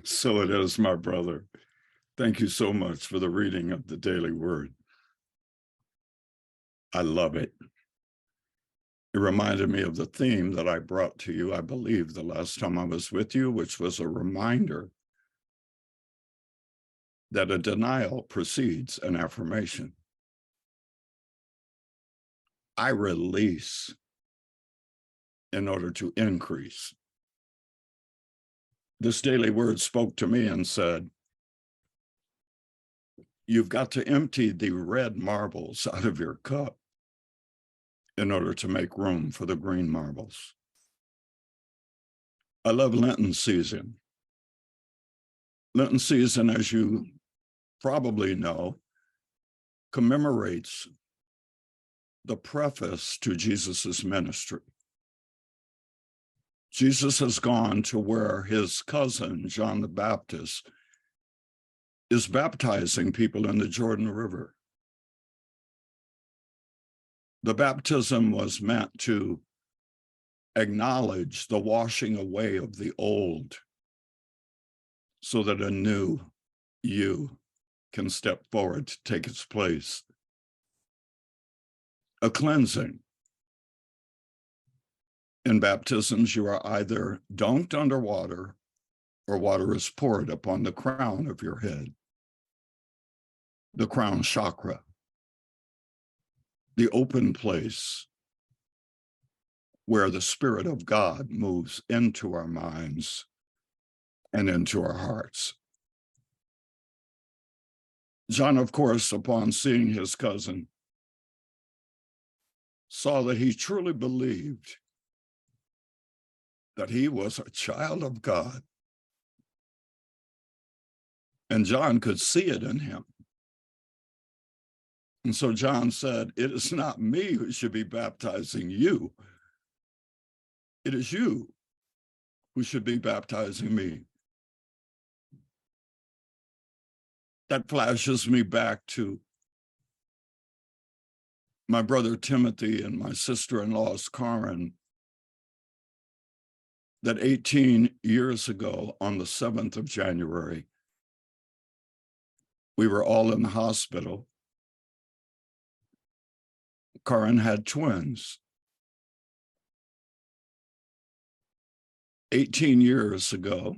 So it is, my brother. Thank you so much for the reading of the Daily Word. I love it. It reminded me of the theme that I brought to you, I believe, the last time I was with you, which was a reminder that a denial precedes an affirmation. I release in order to increase. This daily word spoke to me and said, you've got to empty the red marbles out of your cup in order to make room for the green marbles. I love Lenten season. Lenten season, as you probably know, commemorates the preface to Jesus's ministry. Jesus has gone to where his cousin, John the Baptist, is baptizing people in the Jordan River. The baptism was meant to acknowledge the washing away of the old so that a new you can step forward to take its place. A cleansing. In baptisms, you are either dunked underwater or water is poured upon the crown of your head, the crown chakra, the open place where the Spirit of God moves into our minds and into our hearts. John, of course, upon seeing his cousin, saw that he truly believed that he was a child of God. And John could see it in him. And so John said, it is not me who should be baptizing you. It is you who should be baptizing me. That flashes me back to my brother Timothy and my sister-in-law's Karen, that 18 years ago on the 7th of January, we were all in the hospital. Karen had twins. 18 years ago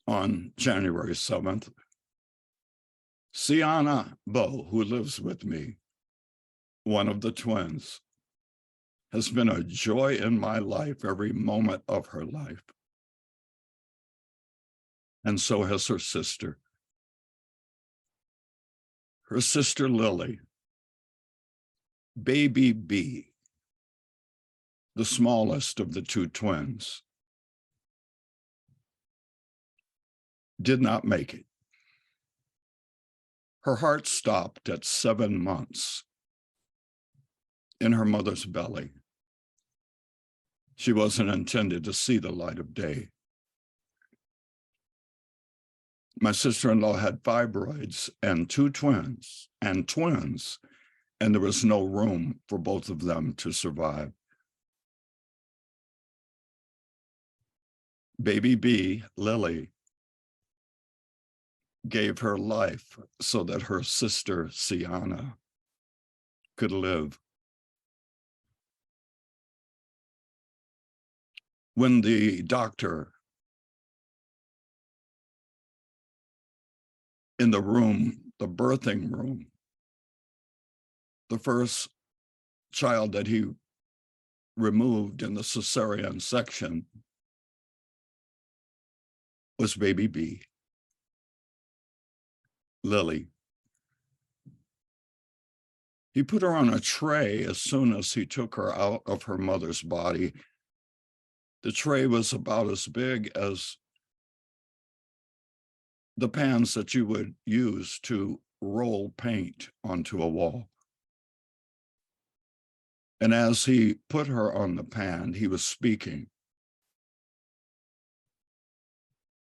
on January 7th, Sienna Bow, who lives with me, one of the twins, has been a joy in my life every moment of her life. And so has her sister. Her sister Lily, baby B, the smallest of the two twins, did not make it. Her heart stopped at 7 months in her mother's belly. She wasn't intended to see the light of day. My sister-in-law had fibroids and two twins, and there was no room for both of them to survive. Baby B, Lily, gave her life so that her sister, Sienna, could live. When the doctor in the room, the birthing room, the first child that he removed in the cesarean section was baby B, Lily. He put her on a tray as soon as he took her out of her mother's body. The tray was about as big as the pans that you would use to roll paint onto a wall. And as he put her on the pan, he was speaking.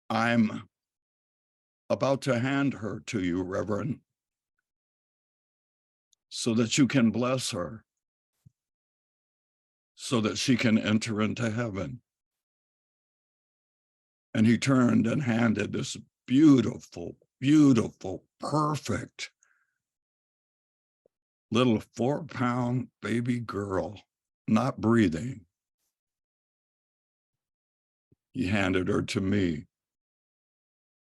I'm about to hand her to you, Reverend, so that you can bless her, so that she can enter into heaven. And he turned and handed this beautiful, beautiful, perfect little 4-pound baby girl, not breathing. He handed her to me,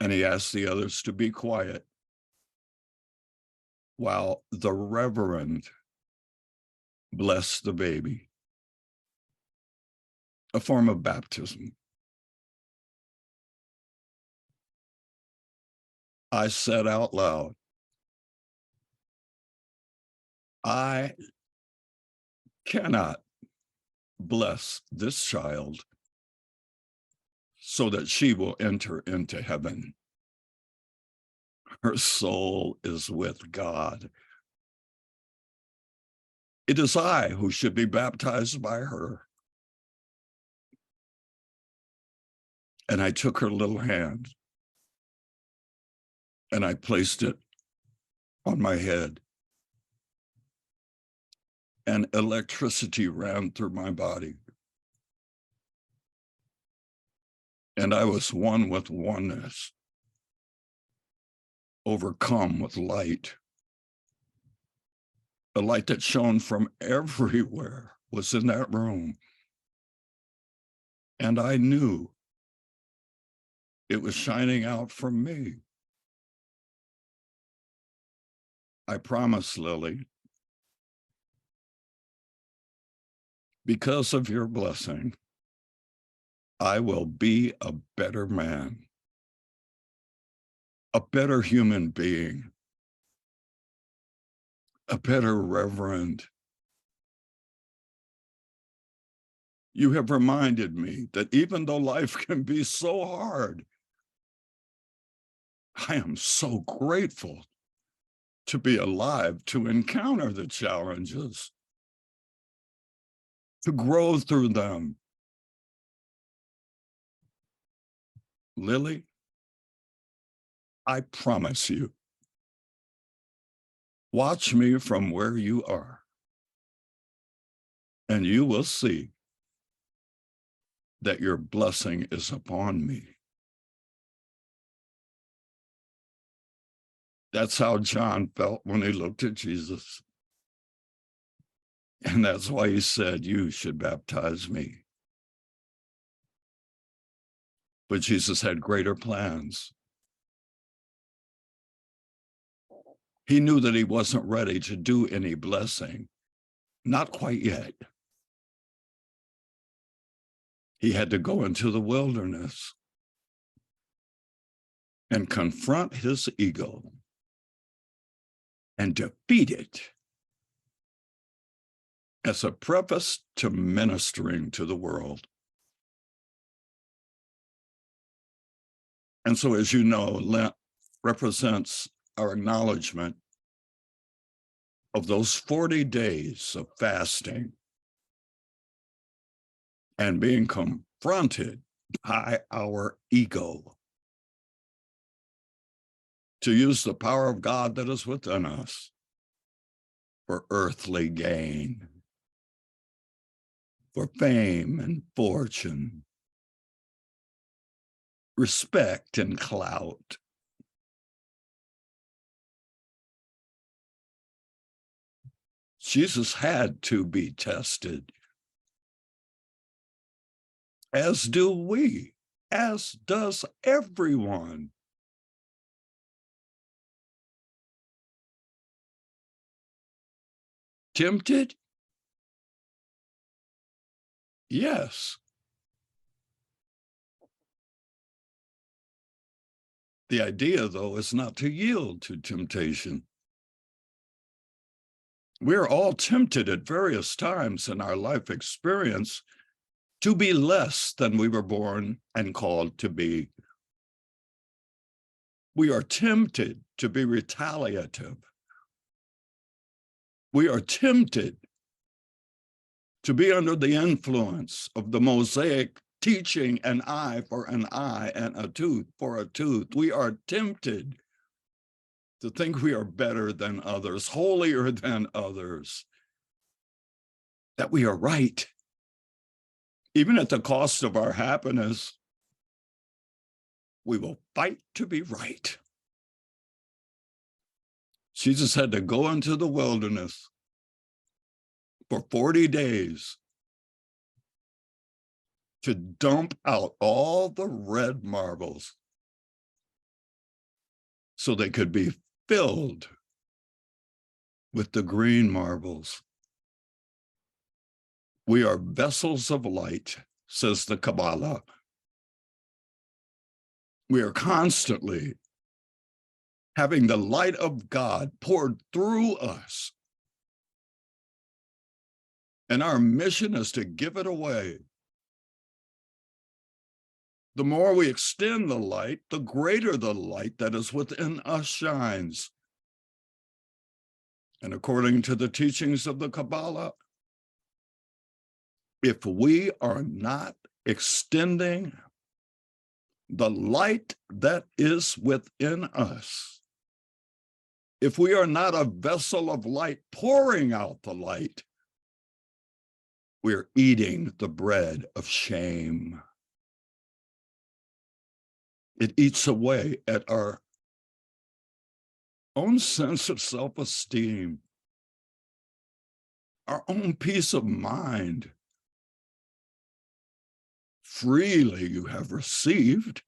and he asked the others to be quiet while the Reverend blessed the baby, a form of baptism. I said out loud, I cannot bless this child so that she will enter into heaven. Her soul is with God. It is I who should be baptized by her. And I took her little hand and I placed it on my head. And electricity ran through my body. And I was one with oneness, overcome with light. The light that shone from everywhere was in that room. And I knew it was shining out from me. I promise, Lily, because of your blessing, I will be a better man, a better human being, a better reverend. You have reminded me that even though life can be so hard, I am so grateful to be alive, to encounter the challenges, to grow through them. Lily, I promise you, watch me from where you are, and you will see that your blessing is upon me. That's how John felt when he looked at Jesus. And that's why he said, you should baptize me. But Jesus had greater plans. He knew that he wasn't ready to do any blessing, not quite yet. He had to go into the wilderness and confront his ego and defeat it as a preface to ministering to the world. And so, as you know, Lent represents our acknowledgement of those 40 days of fasting and being confronted by our ego to use the power of God that is within us for earthly gain, for fame and fortune, respect and clout. Jesus had to be tested, as do we, as does everyone. Tempted? Yes. The idea, though, is not to yield to temptation. We're all tempted at various times in our life experience to be less than we were born and called to be. We are tempted to be retaliative. We are tempted to be under the influence of the Mosaic teaching, an eye for an eye and a tooth for a tooth. We are tempted to think we are better than others, holier than others, that we are right, even at the cost of our happiness. We will fight to be right. Jesus had to go into the wilderness for 40 days to dump out all the red marbles so they could be filled with the green marbles. We are vessels of light, says the Kabbalah. We are constantly having the light of God poured through us. And our mission is to give it away. The more we extend the light, the greater the light that is within us shines. And according to the teachings of the Kabbalah, if we are not extending the light that is within us, if we are not a vessel of light pouring out the light, we're eating the bread of shame. It eats away at our own sense of self-esteem, our own peace of mind. Freely you have received,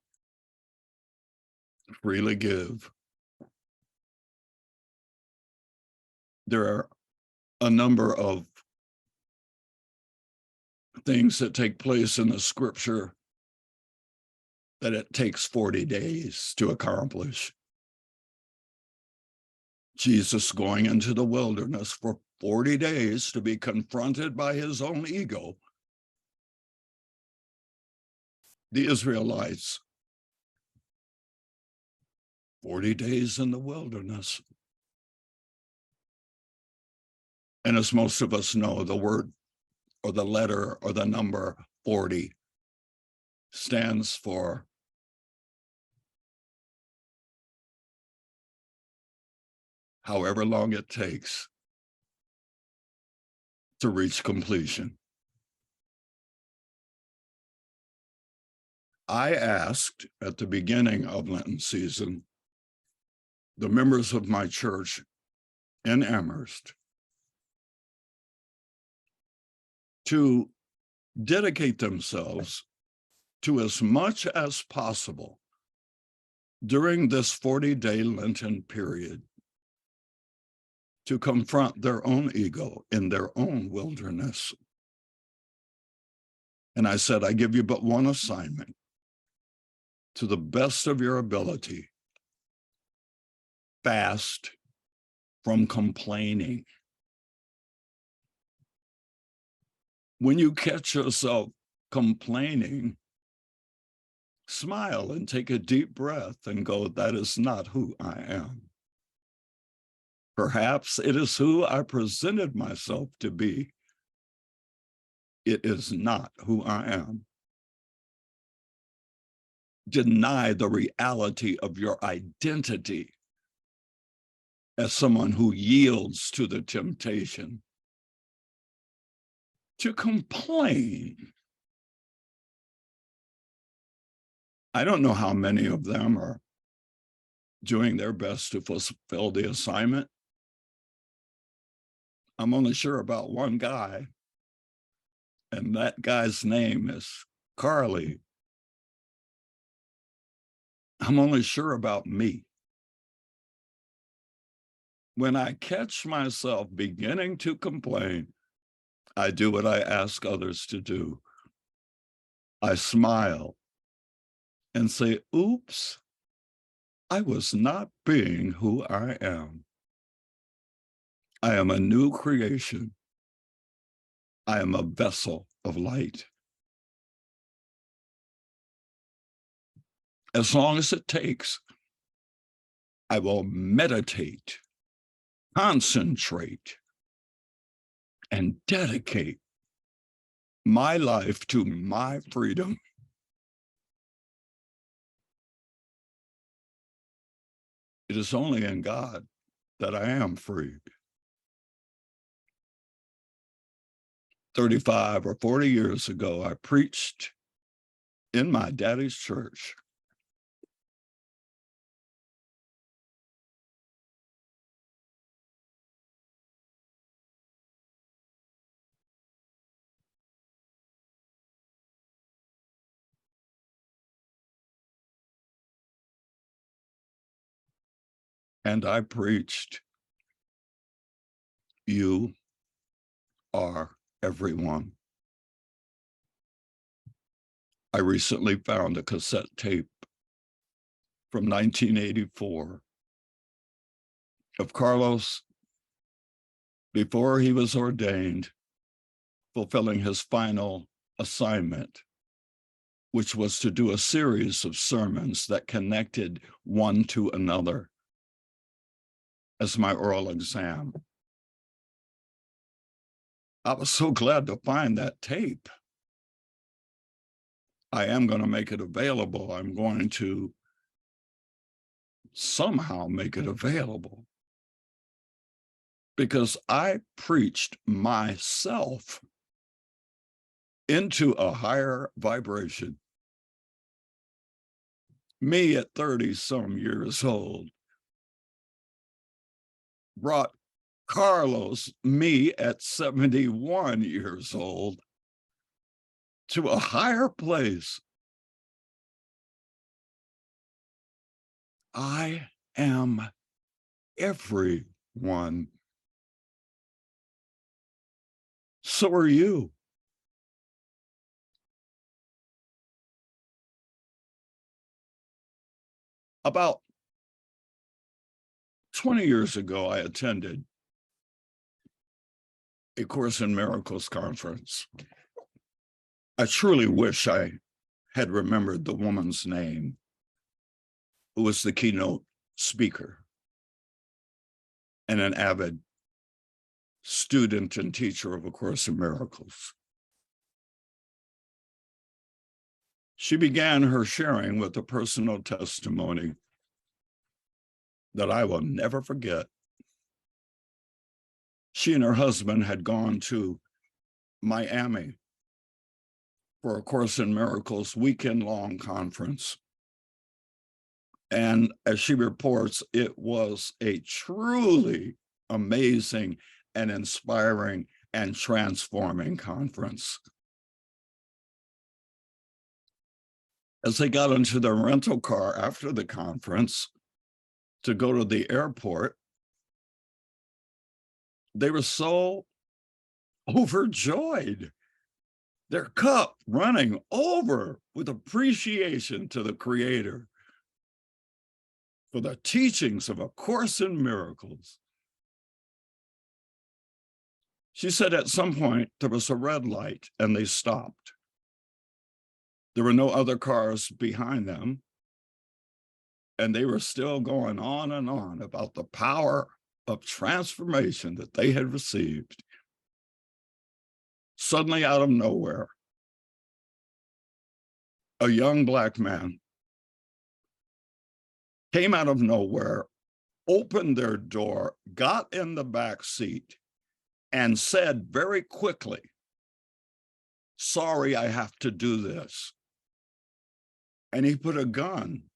freely give. There are a number of things that take place in the scripture that it takes 40 days to accomplish. Jesus going into the wilderness for 40 days to be confronted by his own ego. The Israelites, 40 days in the wilderness. And as most of us know, the word or the letter or the number 40 stands for however long it takes to reach completion. I asked at the beginning of Lenten season, the members of my church in Amherst to dedicate themselves to as much as possible during this 40-day Lenten period to confront their own ego in their own wilderness. And I said, I give you but one assignment. To the best of your ability, fast from complaining. When you catch yourself complaining, smile and take a deep breath and go, that is not who I am. Perhaps it is who I presented myself to be. It is not who I am. Deny the reality of your identity as someone who yields to the temptation to complain. I don't know how many of them are doing their best to fulfill the assignment. I'm only sure about one guy, and that guy's name is Carly. I'm only sure about me. When I catch myself beginning to complain, I do what I ask others to do. I smile and say, oops, I was not being who I am. I am a new creation. I am a vessel of light. As long as it takes, I will meditate, concentrate, and dedicate my life to my freedom. It is only in God that I am free. 35 or 40 years ago, I preached in my daddy's church and I preached, "You are everyone." I recently found a cassette tape from 1984 of Carlos before he was ordained, fulfilling his final assignment, which was to do a series of sermons that connected one to another as my oral exam. I was so glad to find that tape. I am going to make it available. I'm going to somehow make it available because I preached myself into a higher vibration. Me at 30 some years old brought Carlos, me at 71 years old, to a higher place. I am everyone. So are you. About 20 years ago, I attended a Course in Miracles conference. I truly wish I had remembered the woman's name who was the keynote speaker and an avid student and teacher of A Course in Miracles. She began her sharing with a personal testimony that I will never forget. She and her husband had gone to Miami for A Course in Miracles weekend-long conference. And as she reports, it was a truly amazing and inspiring and transforming conference. As they got into their rental car after the conference to go to the airport, they were so overjoyed, their cup running over with appreciation to the Creator for the teachings of A Course in Miracles. She said at some point there was a red light and they stopped. There were no other cars behind them, and they were still going on and on about the power of transformation that they had received. Suddenly, out of nowhere, a young Black man came out of nowhere, opened their door, got in the back seat, and said very quickly, "Sorry, I have to do this." And he put a gun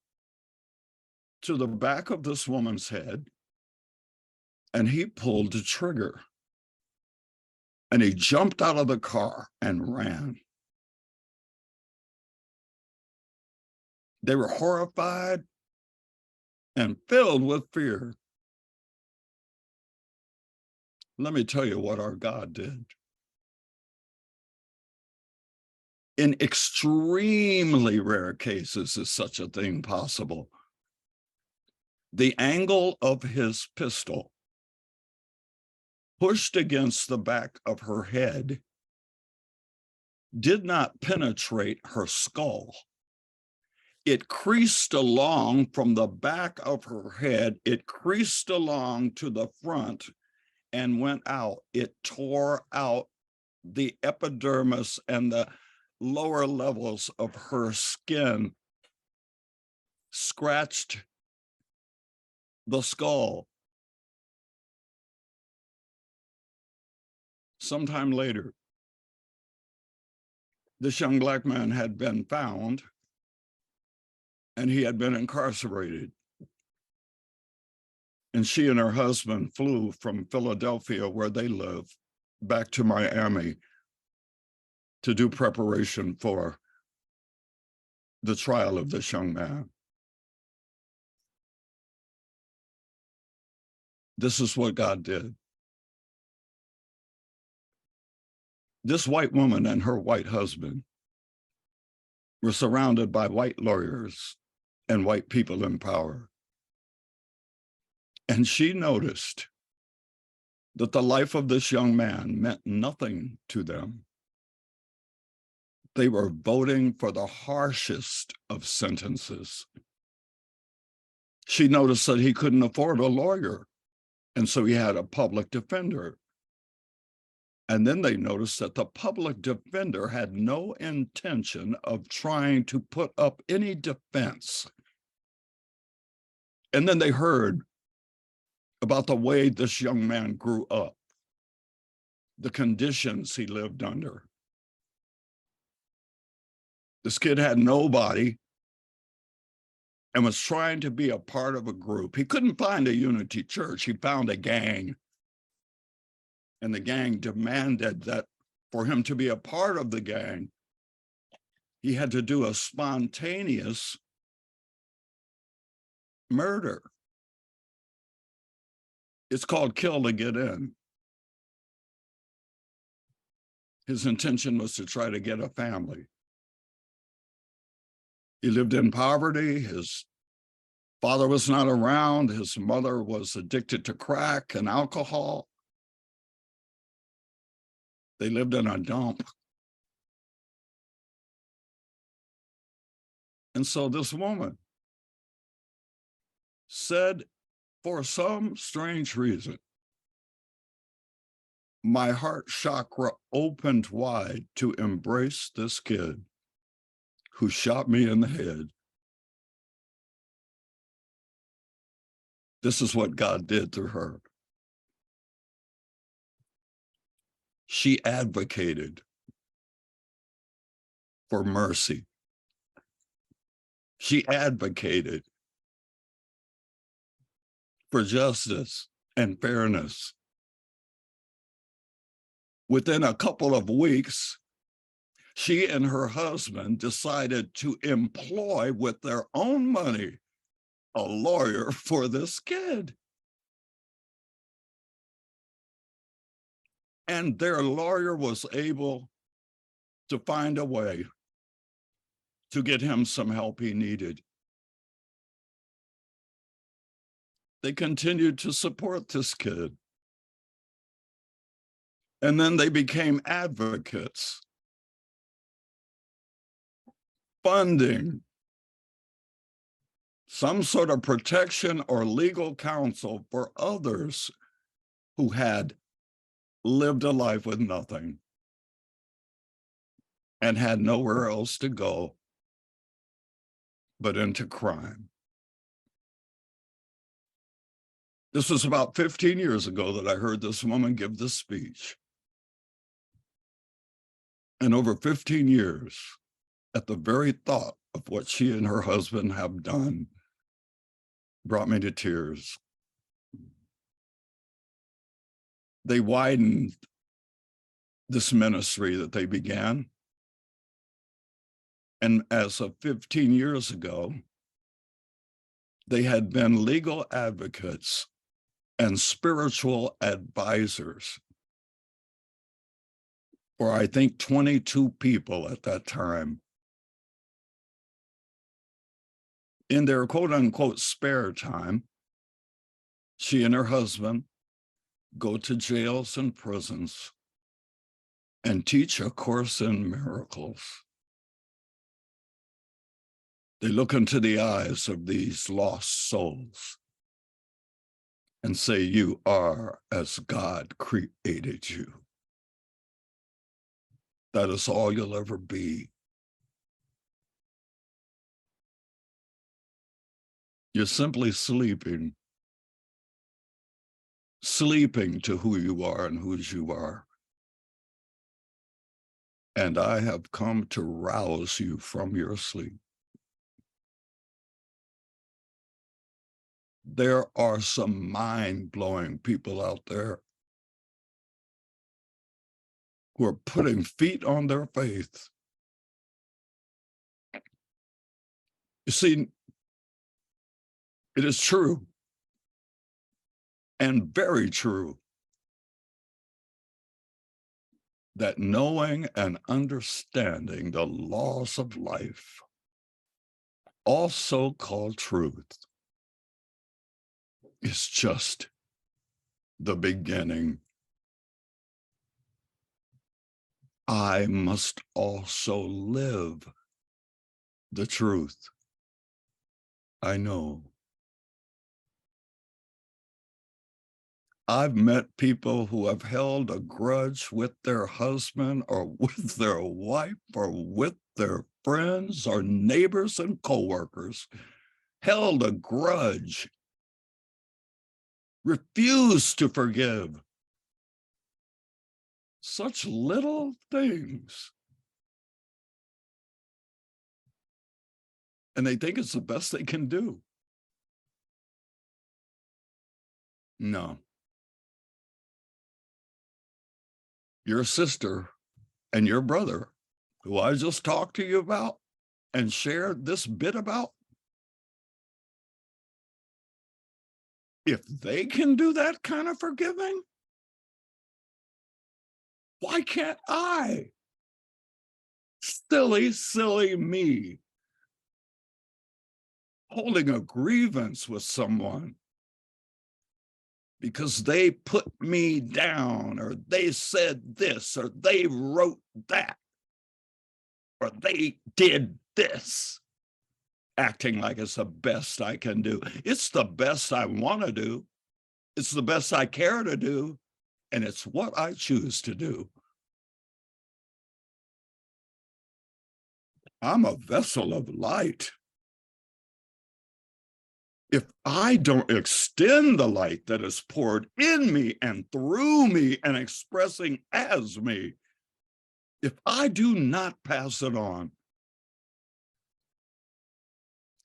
to the back of this woman's head, and he pulled the trigger. And he jumped out of the car and ran. They were horrified and filled with fear. Let me tell you what our God did. In extremely rare cases is such a thing possible. The angle of his pistol pushed against the back of her head did not penetrate her skull. It creased along from the back of her head. It creased along to the front and went out. It tore out the epidermis and the lower levels of her skin, scratched the skull. Sometime later, this young Black man had been found and he had been incarcerated. And she and her husband flew from Philadelphia, where they live, back to Miami to do preparation for the trial of this young man. This is what God did. This white woman and her white husband were surrounded by white lawyers and white people in power. And she noticed that the life of this young man meant nothing to them. They were voting for the harshest of sentences. She noticed that he couldn't afford a lawyer, and so he had a public defender. And then they noticed that the public defender had no intention of trying to put up any defense. And then they heard about the way this young man grew up, the conditions he lived under. This kid had nobody and was trying to be a part of a group. He couldn't find a Unity church. He found a gang. And the gang demanded that for him to be a part of the gang, he had to do a spontaneous murder. It's called kill to get in. His intention was to try to get a family. He lived in poverty. His father was not around. His mother was addicted to crack and alcohol. They lived in a dump. And so this woman said, for some strange reason, my heart chakra opened wide to embrace this kid who shot me in the head. This is what God did through her. She advocated for mercy. She advocated for justice and fairness. Within a couple of weeks, she and her husband decided to employ with their own money a lawyer for this kid. And their lawyer was able to find a way to get him some help he needed. They continued to support this kid. And then they became advocates, funding some sort of protection or legal counsel for others who had lived a life with nothing and had nowhere else to go but into crime. This was about 15 years ago that I heard this woman give this speech. And over 15 years, at the very thought of what she and her husband have done, brought me to tears. They widened this ministry that they began. And as of 15 years ago, they had been legal advocates and spiritual advisors for, I think, 22 people at that time. In their quote unquote spare time, she and her husband go to jails and prisons and teach a course in miracles. They look into the eyes of these lost souls and say, you are as God created you. That is all you'll ever be. You're simply sleeping to who you are and whose you are. And I have come to rouse you from your sleep. There are some mind-blowing people out there who are putting feet on their faith. You see, it is true. and very true that knowing and understanding the laws of life, also called truth, is just the beginning. I must also live the truth. I know. I've met people who have held a grudge with their husband or with their wife or with their friends or neighbors and coworkers, held a grudge, refused to forgive. Such little things. And they think it's the best they can do. No. Your sister and your brother, who I just talked to you about and shared this bit about, if they can do that kind of forgiving, why can't I? Silly, silly me. Holding a grievance with someone because they put me down, or they said this, or they wrote that, or they did this, acting like it's the best I can do. It's the best I want to do. It's the best I care to do. And it's what I choose to do. I'm a vessel of light. If I don't extend the light that is poured in me and through me and expressing as me, if I do not pass it on,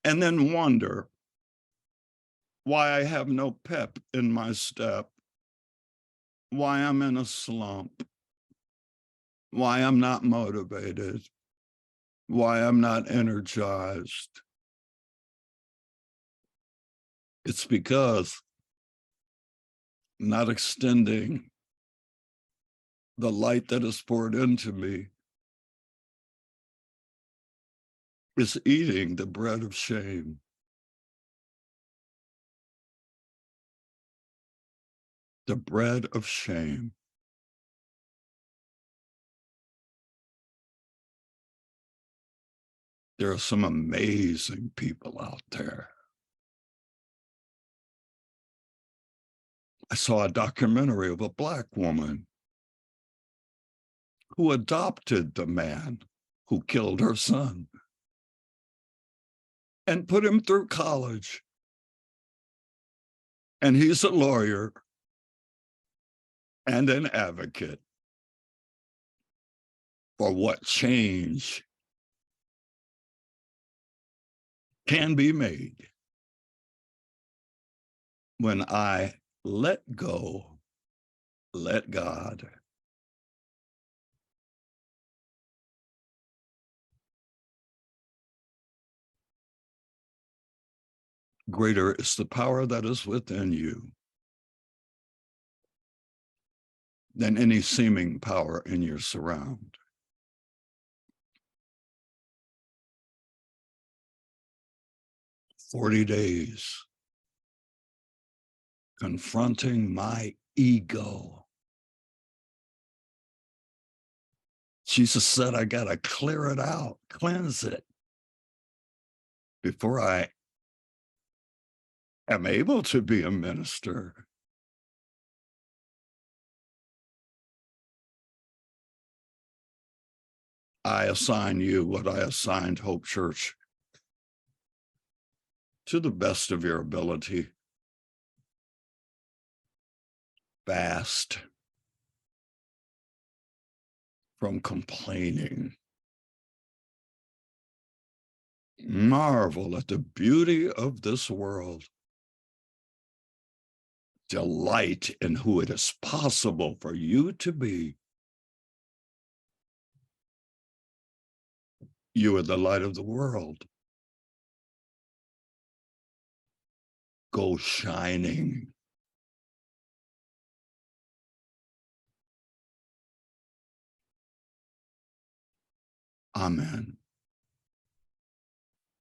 and then wonder why I have no pep in my step, why I'm in a slump, why I'm not motivated, why I'm not energized, it's because I'm not extending the light that is poured into me, is eating the bread of shame. The bread of shame. There are some amazing people out there. I saw a documentary of a Black woman who adopted the man who killed her son and put him through college. And he's a lawyer and an advocate for what change can be made when I let go, let God. Greater is the power that is within you than any seeming power in your surround. 40 days confronting my ego. Jesus said, I got to clear it out, cleanse it before I am able to be a minister. I assign you what I assigned Hope Church to the best of your ability. Fast from complaining. Marvel at the beauty of this world. Delight in who it is possible for you to be. You are the light of the world. Go shining Amen.